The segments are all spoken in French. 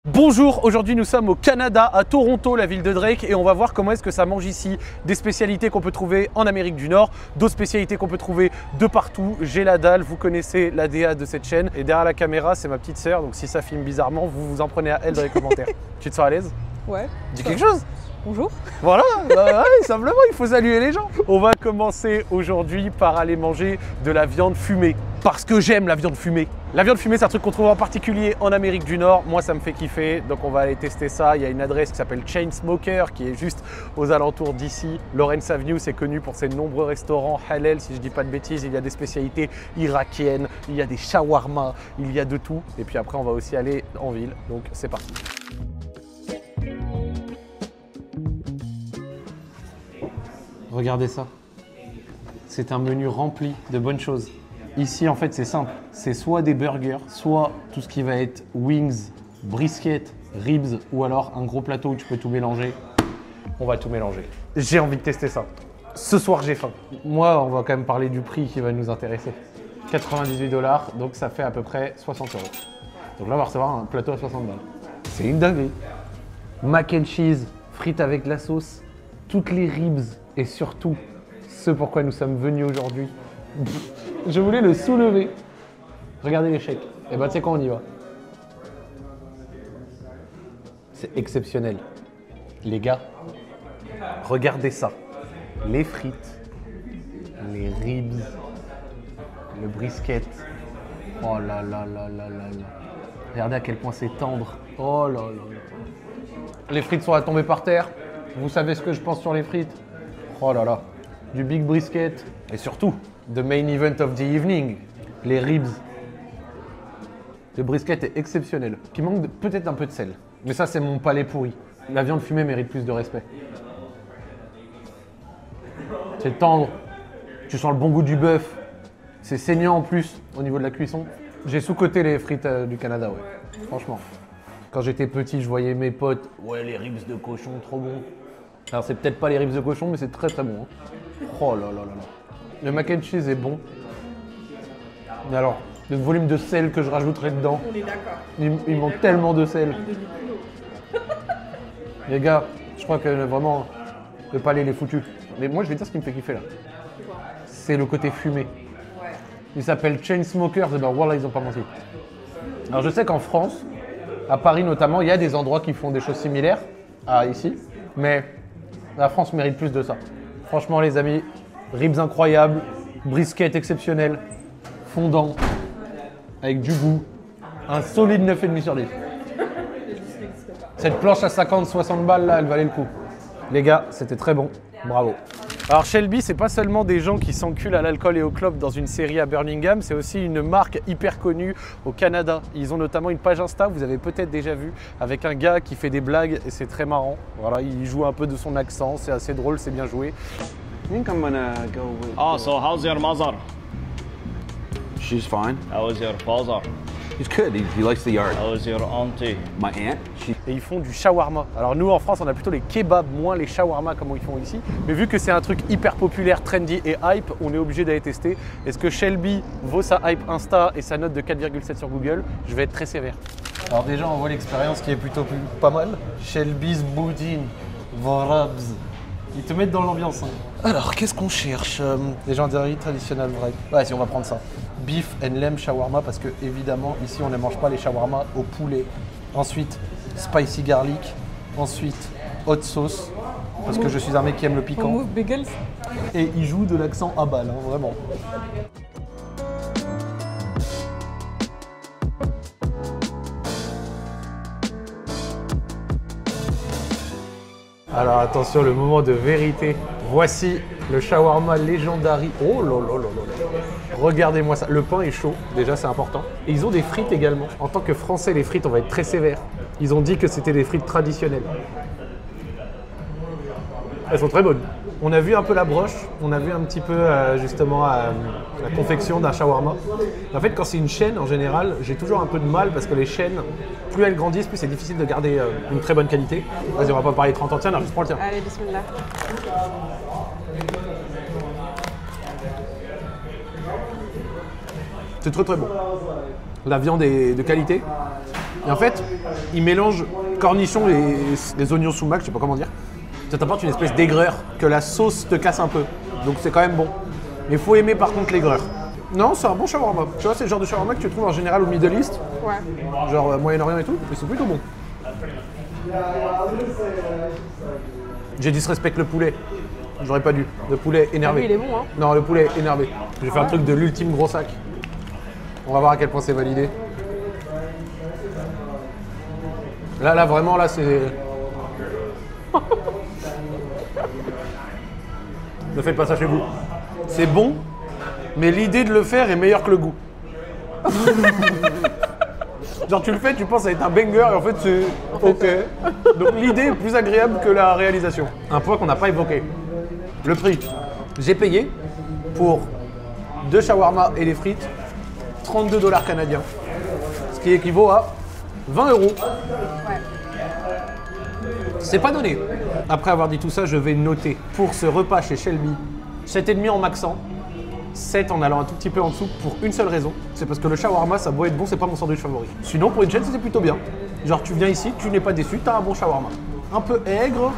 Bonjour, aujourd'hui nous sommes au Canada, à Toronto, la ville de Drake, et on va voir comment est-ce que ça mange ici. Des spécialités qu'on peut trouver en Amérique du Nord, d'autres spécialités qu'on peut trouver de partout. J'ai la dalle, vous connaissez la DA de cette chaîne, et derrière la caméra c'est ma petite sœur, donc si ça filme bizarrement, vous vous en prenez à elle dans les commentaires. Tu te sens à l'aise? Ouais. Dis quelque chose. Bonjour. Voilà, allez, simplement, il faut saluer les gens. On va commencer aujourd'hui par aller manger de la viande fumée. Parce que j'aime la viande fumée. La viande fumée, c'est un truc qu'on trouve en particulier en Amérique du Nord. Moi, ça me fait kiffer, donc on va aller tester ça. Il y a une adresse qui s'appelle Chain Smoker, qui est juste aux alentours d'ici. Lawrence Avenue, c'est connu pour ses nombreux restaurants halal, si je dis pas de bêtises. Il y a des spécialités irakiennes, il y a des shawarma, il y a de tout. Et puis après, on va aussi aller en ville, donc c'est parti. Regardez ça. C'est un menu rempli de bonnes choses. Ici, en fait, c'est simple. C'est soit des burgers, soit tout ce qui va être wings, brisket, ribs, ou alors un gros plateau où tu peux tout mélanger. On va tout mélanger. J'ai envie de tester ça. Ce soir, j'ai faim. Moi, on va quand même parler du prix qui va nous intéresser. 98 $, donc ça fait à peu près 60 €. Donc là, on va recevoir un plateau à 60 balles. C'est une dinguerie. Mac and cheese, frites avec de la sauce, toutes les ribs et surtout ce pourquoi nous sommes venus aujourd'hui. Je voulais le soulever. Regardez les chèques. Et ben tu sais quoi, on y va. C'est exceptionnel. Les gars, regardez ça. Les frites, les ribs, le brisket. Oh là là là là là là. Regardez à quel point c'est tendre. Oh là là là. Les frites sont à tomber par terre. Vous savez ce que je pense sur les frites? Oh là là. Du big brisket. Et surtout, the main event of the evening, les ribs. Le brisket est exceptionnel. Qui manque peut-être un peu de sel. Mais ça, c'est mon palais pourri. La viande fumée mérite plus de respect. C'est tendre. Tu sens le bon goût du bœuf. C'est saignant en plus au niveau de la cuisson. J'ai sous-coté les frites du Canada, ouais. Franchement. Quand j'étais petit, je voyais mes potes. Ouais, les ribs de cochon, trop bon. Alors, c'est peut-être pas les ribs de cochon, mais c'est très très bon. Hein. Oh là là là là. Le mac and cheese est bon. Mais alors, le volume de sel que je rajouterai dedans. On est d'accord. Il manque tellement de sel. Les gars, je crois que vraiment, le palais il est foutu. Mais moi, je vais dire ce qui me fait kiffer là. C'est le côté fumé. Ouais. Il s'appelle Chain Smokers, et ben voilà, ils ont pas menti. Alors, je sais qu'en France, à Paris notamment, il y a des endroits qui font des choses similaires à ici. Mais la France mérite plus de ça. Franchement, les amis, ribs incroyables, brisket exceptionnel, fondant, avec du goût, un solide 9,5 sur 10. Cette planche à 50-60 balles là, elle valait le coup. Les gars, c'était très bon, bravo. Alors Shelby, c'est pas seulement des gens qui s'enculent à l'alcool et au club dans une série à Birmingham, c'est aussi une marque hyper connue au Canada. Ils ont notamment une page Insta, vous avez peut-être déjà vu, avec un gars qui fait des blagues et c'est très marrant. Voilà, il joue un peu de son accent, c'est assez drôle, c'est bien joué. I think I'm gonna go with. Oh, so how's your mother? She's fine. How's your father? He's good. He likes the yard. How's your auntie? My aunt, she. Et ils font du shawarma. Alors nous en France on a plutôt les kebabs, moins les shawarma comme ils font ici. Mais vu que c'est un truc hyper populaire, trendy et hype, on est obligé d'aller tester. Est-ce que Shelby vaut sa hype Insta et sa note de 4,7 sur Google? Je vais être très sévère. Alors déjà on voit l'expérience qui est plutôt pas mal. Shelby's Boudin, Vorabs. Ils te mettent dans l'ambiance. Hein. Alors qu'est-ce qu'on cherche? Légendaire traditionnel vrai. Ouais si on va prendre ça. Beef and lamb shawarma parce que évidemment ici on ne mange pas les shawarma au poulet. Ensuite spicy garlic. Ensuite hot sauce parce que je suis un mec qui aime le piquant. Move bagels. Et il joue de l'accent à balle, hein, vraiment. Alors attention, le moment de vérité. Voici le shawarma Legendary. Oh là là là là. Regardez-moi ça. Le pain est chaud, déjà c'est important. Et ils ont des frites également. En tant que Français, les frites, on va être très sévère. Ils ont dit que c'était des frites traditionnelles. Elles sont très bonnes. On a vu un peu la broche, on a vu un petit peu justement la confection d'un shawarma. En fait, quand c'est une chaîne, en général, j'ai toujours un peu de mal parce que les chaînes, plus elles grandissent, plus c'est difficile de garder une très bonne qualité. Vas-y, on va pas parler 30 ans, tiens, non, juste prends le tien. Allez, bismillah. C'est très très bon. La viande est de qualité. Et en fait, ils mélangent cornichons et les oignons sumac, je sais pas comment dire. Ça t'apporte une espèce d'aigreur que la sauce te casse un peu. Donc c'est quand même bon. Mais il faut aimer par contre l'aigreur. Non, c'est un bon shawarma. Tu vois, c'est le genre de shawarma que tu trouves en général au Middle East. Ouais. Genre Moyen-Orient et tout. Mais c'est plutôt bon. J'ai disrespect le poulet. J'aurais pas dû. Le poulet énervé. Ah oui, il est bon, hein. Non, le poulet énervé. J'ai fait un truc de l'ultime gros sac. On va voir à quel point c'est validé. Là, vraiment, là, c'est... Ne faites pas ça chez vous. C'est bon, mais l'idée de le faire est meilleure que le goût. Genre tu le fais, tu penses à être un banger et en fait c'est ok. Donc l'idée est plus agréable que la réalisation. Un point qu'on n'a pas évoqué. Le prix. J'ai payé pour 2 shawarma et les frites 32 $ canadiens. Ce qui équivaut à 20 €. C'est pas donné. Après avoir dit tout ça, je vais noter pour ce repas chez Shelby 7,5 en maxant, 7 en allant un tout petit peu en dessous pour une seule raison. C'est parce que le shawarma, ça doit être bon, c'est pas mon sandwich favori. Sinon, pour une chaîne, c'était plutôt bien. Genre, tu viens ici, tu n'es pas déçu, t'as un bon shawarma. Un peu aigre,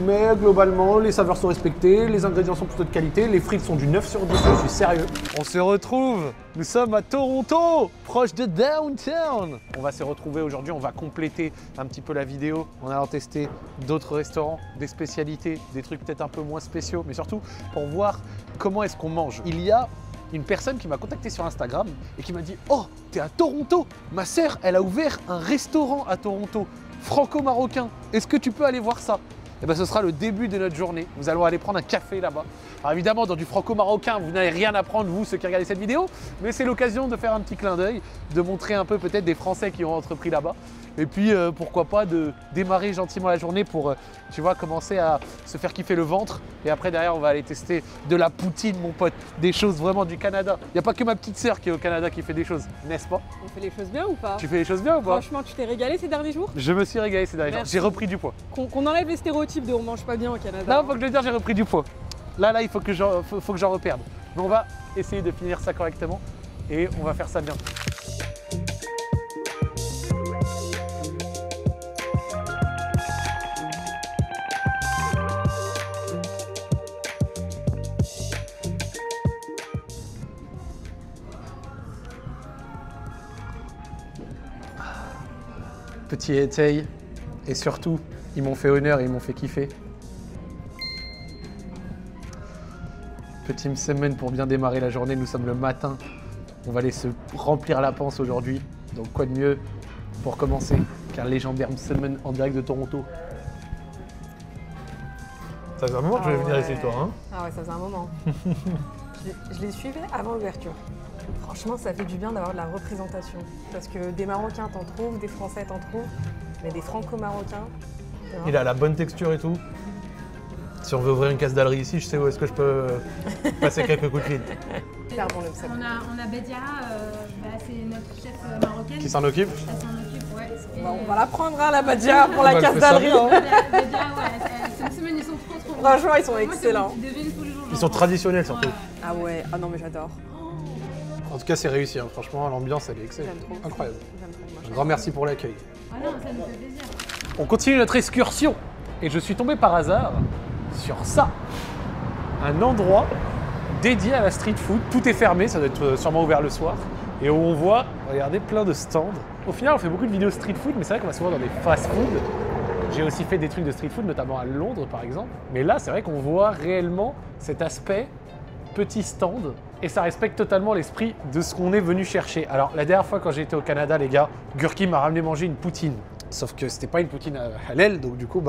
mais globalement, les saveurs sont respectées, les ingrédients sont plutôt de qualité, les frites sont du 9 sur 10, je suis sérieux. On se retrouve, nous sommes à Toronto, proche de downtown. On va se retrouver aujourd'hui, on va compléter un petit peu la vidéo en allant tester d'autres restaurants, des spécialités, des trucs peut-être un peu moins spéciaux, mais surtout pour voir comment est-ce qu'on mange. Il y a une personne qui m'a contacté sur Instagram et qui m'a dit « Oh, t'es à Toronto, ma sœur, elle a ouvert un restaurant à Toronto, franco-marocain, est-ce que tu peux aller voir ça ?» Et bien ce sera le début de notre journée. Nous allons aller prendre un café là-bas. Alors évidemment, dans du franco-marocain, vous n'avez rien à prendre, vous, ceux qui regardez cette vidéo, mais c'est l'occasion de faire un petit clin d'œil, de montrer un peu peut-être des Français qui ont entrepris là-bas. Et puis, pourquoi pas, de démarrer gentiment la journée pour, tu vois, commencer à se faire kiffer le ventre. Et après, derrière, on va aller tester de la poutine, mon pote. Des choses vraiment du Canada. Il n'y a pas que ma petite sœur qui est au Canada qui fait des choses, n'est-ce pas? On fait les choses bien ou pas? Tu fais les choses bien ou pas? Franchement, tu t'es régalé ces derniers jours? Je me suis régalé ces derniers jours. Merci. J'ai repris du poids. Qu'on enlève les stéréotypes de on mange pas bien au Canada. Non, faut que je le dise, j'ai repris du poids. Là, il faut que j'en reperde. Mais on va essayer de finir ça correctement et on va faire ça bien. Petit étail et surtout, ils m'ont fait honneur et ils m'ont fait kiffer. Petit semaine pour bien démarrer la journée, nous sommes le matin. On va aller se remplir la panse aujourd'hui. Donc quoi de mieux pour commencer qu'un légendaire semaine en direct de Toronto. Ça fait un moment que je vais venir ici toi, hein? Ah ouais, ça faisait un moment. je les suivais avant l'ouverture. Franchement, ça fait du bien d'avoir de la représentation. Parce que des Marocains t'en trouvent, des Français t'en trouvent, mais des Franco-Marocains... Il a la bonne texture et tout. Si on veut ouvrir une casse-dallerie ici, je sais où est-ce que je peux passer quelques coups de fil. Hyper bon le sel. On a Bedia, c'est notre chef marocaine. Qui s'en occupe? Elle s'en occupe, ouais. Et On va la prendre, hein, la Badia, pour la elle fait ça casse-dallerie. bien, hein. Bedia, ouais, cette semaine ils sont trop bons. Franchement, ils sont Moi, excellents. ils deviennent tous les jours. Ils sont traditionnels surtout. Ah ouais, ah non mais j'adore. En tout cas, c'est réussi. Hein. Franchement, l'ambiance, elle est excellente. J'aime trop. Incroyable. J'aime trop, Un grand merci pour l'accueil. Ah non, ça nous fait plaisir. On continue notre excursion et je suis tombé par hasard sur ça. Un endroit dédié à la street food. Tout est fermé, ça doit être sûrement ouvert le soir. Et où on voit, regardez, plein de stands. Au final, on fait beaucoup de vidéos street food, mais c'est vrai qu'on va souvent dans des fast-food. J'ai aussi fait des trucs de street food, notamment à Londres par exemple. Mais là, c'est vrai qu'on voit réellement cet aspect petit stand et ça respecte totalement l'esprit de ce qu'on est venu chercher. Alors, la dernière fois quand j'ai été au Canada, les gars, Gurki m'a ramené manger une poutine. Sauf que c'était pas une poutine halal, donc du coup,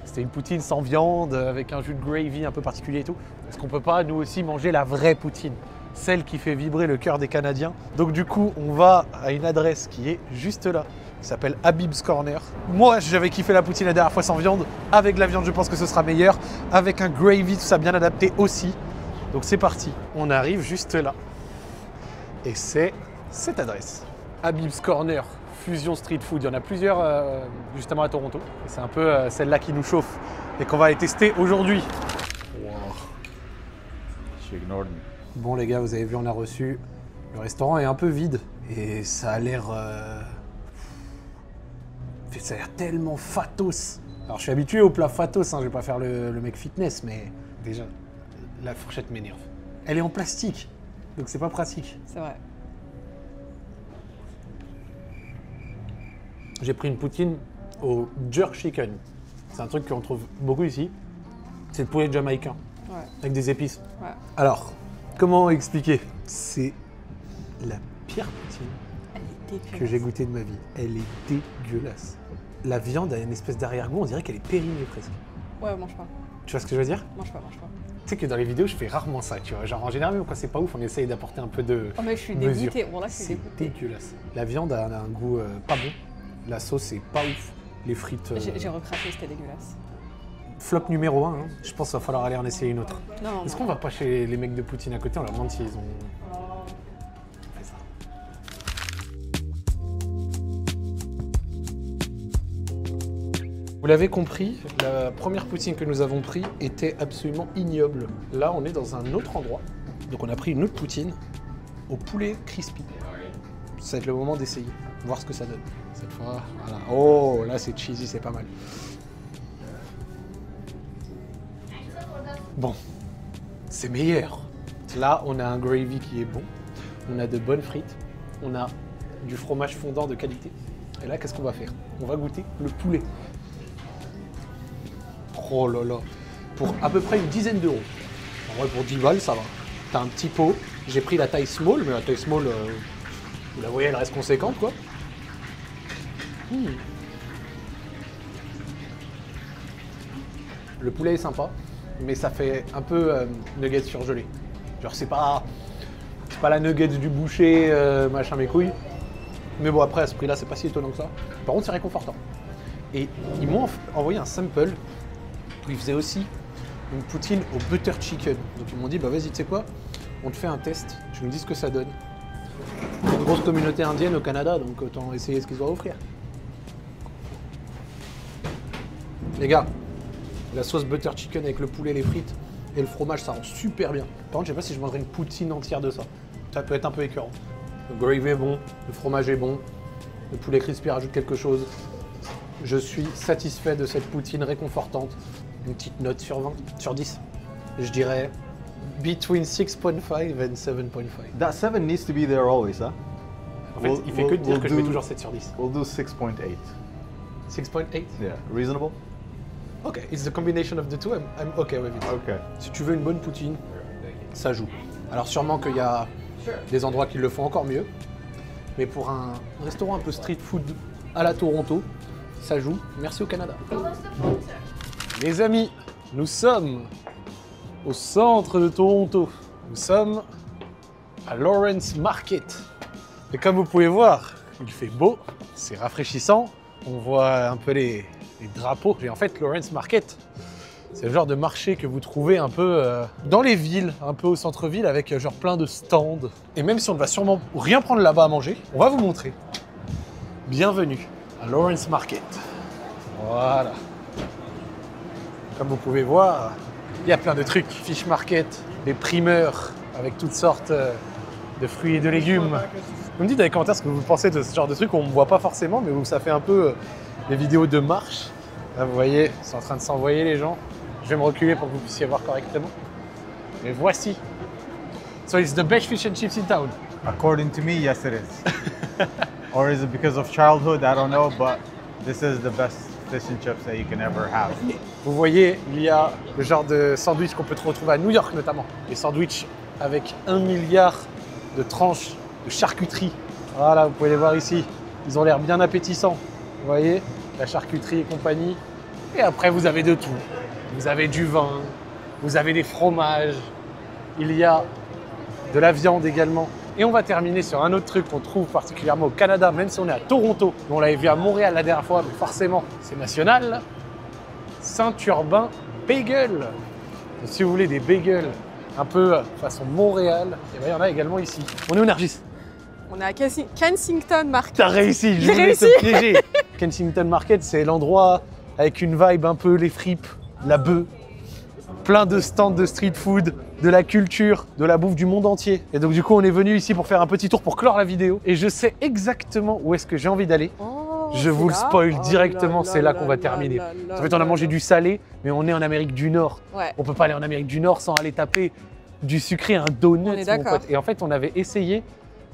c'était une poutine sans viande, avec un jus de gravy un peu particulier et tout. Est-ce qu'on peut pas, nous aussi, manger la vraie poutine? Celle qui fait vibrer le cœur des Canadiens. Donc du coup, on va à une adresse qui est juste là, qui s'appelle Habib's Corner. Moi, j'avais kiffé la poutine la dernière fois sans viande. Avec de la viande, je pense que ce sera meilleur. Avec un gravy, tout ça bien adapté aussi. Donc c'est parti, on arrive juste là. Et c'est cette adresse. Habib's Corner, fusion street food. Il y en a plusieurs justement à Toronto. C'est un peu celle-là qui nous chauffe et qu'on va aller tester aujourd'hui. Wow. She ignored me. Bon les gars, vous avez vu, on a reçu. Le restaurant est un peu vide et ça a l'air Ça a l'air tellement fatos. Alors je suis habitué au plat fatos, hein, je vais pas faire le mec fitness, mais déjà, la fourchette m'énerve. Elle est en plastique, donc c'est pas pratique. C'est vrai. J'ai pris une poutine au jerk chicken. C'est un truc qu'on trouve beaucoup ici. C'est le poulet jamaïcain, Ouais. avec des épices. Ouais. Alors, comment expliquer? C'est la pire poutine Elle est dégueulasse. que j'ai goûtée de ma vie. Elle est dégueulasse. La viande a une espèce d'arrière-goût, on dirait qu'elle est périmée presque. Ouais, mange pas. Tu vois ce que je veux dire? Mange pas, mange pas. Tu sais que dans les vidéos, je fais rarement ça, tu vois. Genre en général, même quand c'est pas ouf, on essaye d'apporter un peu de Oh, mais je suis mesure. dégoûtée. Bon, là, je suis C'est dégoûtée. dégueulasse. La viande a un goût pas bon. La sauce, c'est pas ouf. Les frites... J'ai recraché, c'était dégueulasse. Flop numéro 1, hein. Je pense qu'il va falloir aller en essayer une autre. Non, Est-ce non. qu'on va pas chez les mecs de Poutine à côté, on leur demande s'ils ont fait ça. Vous l'avez compris, la première poutine que nous avons prise était absolument ignoble. Là, on est dans un autre endroit. Donc on a pris une autre poutine au poulet crispy. Ça va être le moment d'essayer, voir ce que ça donne. Cette fois, voilà. Oh, là c'est cheesy, c'est pas mal. Bon, c'est meilleur. Là, on a un gravy qui est bon, on a de bonnes frites, on a du fromage fondant de qualité. Et là, qu'est-ce qu'on va faire? On va goûter le poulet. Oh là là, pour à peu près une dizaine d'euros. En vrai, pour 10 balles, ça va. T'as un petit pot. J'ai pris la taille small, mais la taille small, vous la voyez, elle reste conséquente, quoi. Le poulet est sympa, mais ça fait un peu nuggets surgelés. Genre, c'est pas la nuggets du boucher, machin mes couilles. Mais bon, après, à ce prix-là, c'est pas si étonnant que ça. Par contre, c'est réconfortant. Et ils m'ont envoyé un sample où ils faisaient aussi une poutine au butter chicken. Donc ils m'ont dit, bah vas-y, tu sais quoi, on te fait un test, tu nous dis ce que ça donne. Il y a une grosse communauté indienne au Canada, donc autant essayer ce qu'ils ont à offrir. Les gars, la sauce butter chicken avec le poulet, les frites et le fromage, ça rend super bien. Par contre, je sais pas si je mangerais une poutine entière de ça. Ça peut être un peu écœurant. Le gravy est bon, le fromage est bon, le poulet crispy rajoute quelque chose. Je suis satisfait de cette poutine réconfortante. Une petite note sur 20, sur 10. Je dirais between 6.5 and 7.5. That 7 needs to be there always, huh? En fait, il fait que de dire que je mets toujours 7 sur 10. We'll do 6.8. 6.8? Yeah, reasonable? Ok, it's the combination of the two, I'm okay with it. Okay. Si tu veux une bonne poutine, ça joue. Alors sûrement qu'il y a des endroits qui le font encore mieux, mais pour un restaurant un peu street food à la Toronto, ça joue. Merci au Canada. Les amis, nous sommes au centre de Toronto. Nous sommes à Lawrence Market. Et comme vous pouvez voir, il fait beau, c'est rafraîchissant. On voit un peu les drapeaux. Et en fait, Lawrence Market, c'est le genre de marché que vous trouvez un peu dans les villes, un peu au centre-ville, avec genre plein de stands. Et même si on ne va sûrement rien prendre là-bas à manger, on va vous montrer. Bienvenue à Lawrence Market. Voilà. Comme vous pouvez voir, il y a plein de trucs. Fish market, des primeurs avec toutes sortes de fruits et de légumes. Vous me dites dans les commentaires ce que vous pensez de ce genre de trucs qu'on ne voit pas forcément, mais où ça fait un peu des vidéos de marche. Là, vous voyez, ils sont en train de s'envoyer les gens. Je vais me reculer pour que vous puissiez voir correctement. Et voici. So it's the best fish and chips in town. According to me, yes it is. Or is it because of childhood? I don't know, but this is the best fish and chips that you can ever have. Vous voyez, il y a le genre de sandwich qu'on peut retrouver à New York notamment. Les sandwichs avec 1 milliard de tranches de charcuterie. Voilà, vous pouvez les voir ici. Ils ont l'air bien appétissants. Vous voyez, la charcuterie et compagnie. Et après, vous avez de tout. Vous avez du vin, vous avez des fromages. Il y a de la viande également. Et on va terminer sur un autre truc qu'on trouve particulièrement au Canada, même si on est à Toronto. On l'avait vu à Montréal la dernière fois, mais forcément, c'est national. Saint-Urbain Bagel. Donc, si vous voulez des bagels un peu façon Montréal, et ben, il y en a également ici. On est où, Nargis? On est à Kensington Market. T'as réussi, je J'ai voulais réussi. te piéger. Kensington Market, c'est l'endroit avec une vibe un peu les fripes, la bœuf, plein de stands de street food, de la culture, de la bouffe du monde entier. Et donc du coup, on est venu ici pour faire un petit tour pour clore la vidéo. Et je sais exactement où est-ce que j'ai envie d'aller. Oh. Je vous le spoil directement, c'est là qu'on va terminer. En fait, on a mangé du salé, mais on est en Amérique du Nord. Ouais. On peut pas aller en Amérique du Nord sans aller taper du sucré, un donut, On est mon d'accord. pote. Et en fait, on avait essayé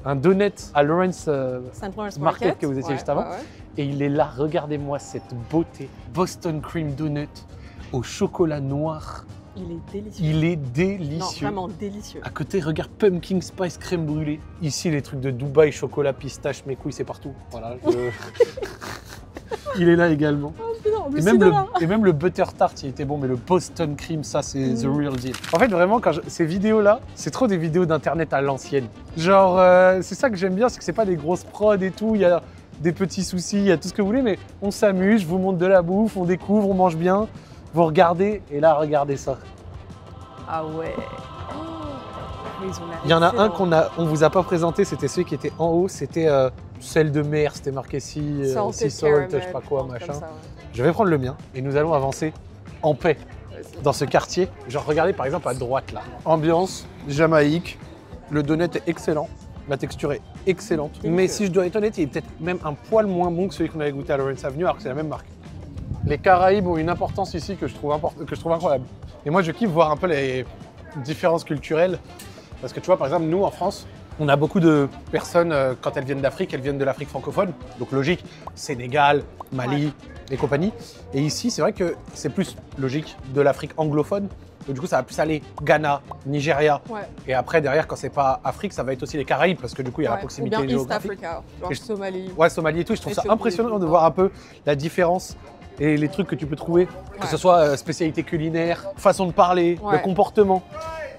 un donut à Lawrence Saint Lawrence Market que vous étiez Ouais, juste avant. ouais, ouais. Et il est là, regardez-moi cette beauté. Boston Cream Donut au chocolat noir. Il est délicieux. Il est Non, délicieux. vraiment délicieux. À côté, regarde Pumpkin Spice crème brûlée. Ici, les trucs de Dubaï, chocolat, pistache, mes couilles, c'est partout. Voilà. Il est là également. Non, Et même le butter tart, il était bon, mais le Boston Cream, ça, c'est the real deal. En fait, vraiment, ces vidéos-là, c'est trop des vidéos d'internet à l'ancienne. Genre, c'est ça que j'aime bien, c'est que c'est pas des grosses prods et tout. Il y a des petits soucis, il y a tout ce que vous voulez, mais on s'amuse, je vous montre de la bouffe, on découvre, on mange bien. Vous regardez, et là, regardez ça. Ah ouais. Mais ils ont l'air Il y en a un excellents. on vous a pas présenté, c'était celui qui était en haut, c'était sel de mer, c'était marqué sea Salted salt, caramel, je sais pas quoi, un truc machin. comme ça, ouais. Je vais prendre le mien et nous allons avancer en paix Vas-y. dans ce quartier. Genre, regardez par exemple à droite là. Ambiance, Jamaïque, le donut est excellent, la texture est excellente. Délicieux. Mais si je dois être honnête, il est peut-être même un poil moins bon que celui qu'on avait goûté à Lawrence Avenue, alors que c'est la même marque. Les Caraïbes ont une importance ici que je trouve incroyable. Et moi, je kiffe voir un peu les différences culturelles. Parce que tu vois, par exemple, nous, en France, on a beaucoup de personnes, quand elles viennent d'Afrique, elles viennent de l'Afrique francophone. Donc logique, Sénégal, Mali et compagnie. Et ici, c'est vrai que c'est plus logique de l'Afrique anglophone. Donc du coup, ça va plus aller Ghana, Nigeria. Ouais. Et après, derrière, quand c'est pas Afrique, ça va être aussi les Caraïbes. Parce que du coup, il y a la Ouais. proximité Ou bien East géographique. Africa, genre Et Somalie. Ouais, Somalie et tout. Je trouve ça Éthiopie, impressionnant de tout. voir un peu la différence et les trucs que tu peux trouver. Que Ouais. ce soit spécialité culinaire, façon de parler, le Ouais. comportement.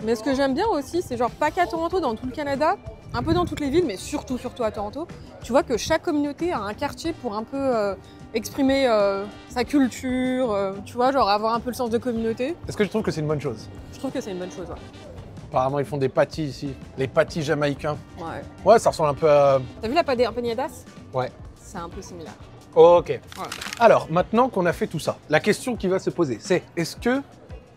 Mais ce que j'aime bien aussi, c'est genre pas qu'à Toronto, dans tout le Canada, un peu dans toutes les villes, mais surtout à Toronto, tu vois que chaque communauté a un quartier pour un peu exprimer sa culture, tu vois, genre avoir un peu le sens de communauté. Est-ce que je trouve que c'est une bonne chose? Je trouve que c'est une bonne chose. Ouais. Apparemment, ils font des pâtis ici. Les pâtis jamaïcains. Ouais. Ouais, ça ressemble un peu à... T'as vu la empanadas? Ouais. C'est un peu similaire. Ok. Alors, maintenant qu'on a fait tout ça, la question qui va se poser, c'est est-ce que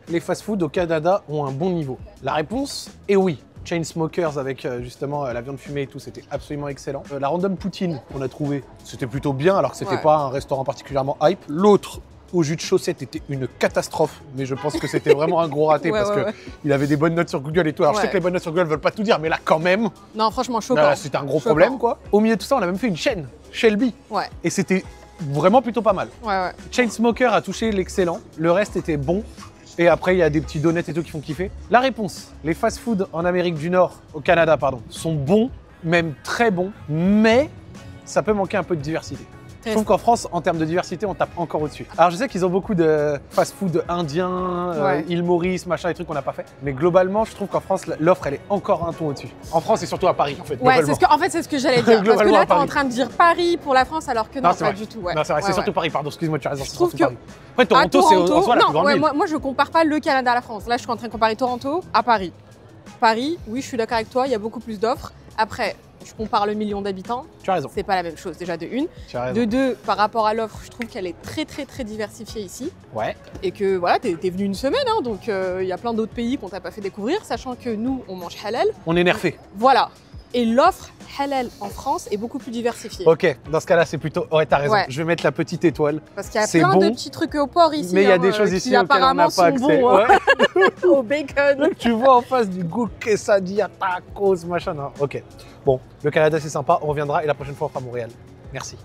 les fast-foods au Canada ont un bon niveau? La réponse est oui. Chainsmokers avec justement la viande fumée et tout, c'était absolument excellent. La Random Poutine qu'on a trouvée, c'était plutôt bien alors que c'était Ouais. pas un restaurant particulièrement hype. L'autre, au jus de chaussette, était une catastrophe, mais je pense que c'était vraiment un gros raté Ouais, parce ouais, qu'il avait des bonnes notes sur Google et tout. Alors je sais Ouais. que les bonnes notes sur Google veulent pas tout dire, mais là quand même, Non, franchement, choquant. là, c'était un gros Choquant. problème quoi. Au milieu de tout ça, on a même fait une chaîne, Shelby, Ouais, et c'était vraiment plutôt pas mal. ouais. Chainsmoker a touché l'excellent, le reste était bon. Et après, il y a des petits donuts et tout qui font kiffer. La réponse, les fast-foods en Amérique du Nord, au Canada, pardon, sont bons, même très bons, mais ça peut manquer un peu de diversité. Je trouve qu'en France, en termes de diversité, on tape encore au-dessus. Alors je sais qu'ils ont beaucoup de fast-food indiens, Ouais. île Maurice, machin, des trucs qu'on n'a pas fait. Mais globalement, je trouve qu'en France, l'offre, elle est encore un ton au-dessus. En France et surtout à Paris, en fait. Ouais, globalement. c'est ce que j'allais dire. Parce que Globalement, là, à t'es en Paris. train de dire Paris pour la France, alors que non, c'est pas vrai. du tout. Ouais. Non, c'est vrai, Ouais, c'est surtout ouais. Paris, pardon, excuse-moi, tu as raison, c'est trouve surtout que Paris. Après, À Toronto, c'est en soi la plus grande non, ville. moi je compare pas le Canada à la France. Là, je suis en train de comparer Toronto à Paris. Paris, oui, je suis d'accord avec toi, il y a beaucoup plus d'offres. Après, je compare le million d'habitants, Tu as raison, c'est pas la même chose déjà de une. tu as raison. De deux, par rapport à l'offre, je trouve qu'elle est très très très diversifiée ici. Ouais. Et que voilà, t'es venu une semaine, hein, donc il y a plein d'autres pays qu'on t'a pas fait découvrir, sachant que nous, on mange halal. On est nerfé. Voilà. Et l'offre halal en France est beaucoup plus diversifiée. Ok, dans ce cas-là, c'est plutôt. Ouais, t'as raison. Ouais. Je vais mettre la petite étoile. Parce qu'il y a C'est plein bon, de petits trucs au port ici. Mais il y a hein, des choses qui ici auxquelles on apparemment n'a pas sont accès. bons, hein. Ouais. Au bacon. Tu vois en face du goût quesadilla, tacos, machin. Non. Ok. Bon, le Canada, c'est sympa. On reviendra et la prochaine fois, on fera Montréal. Merci.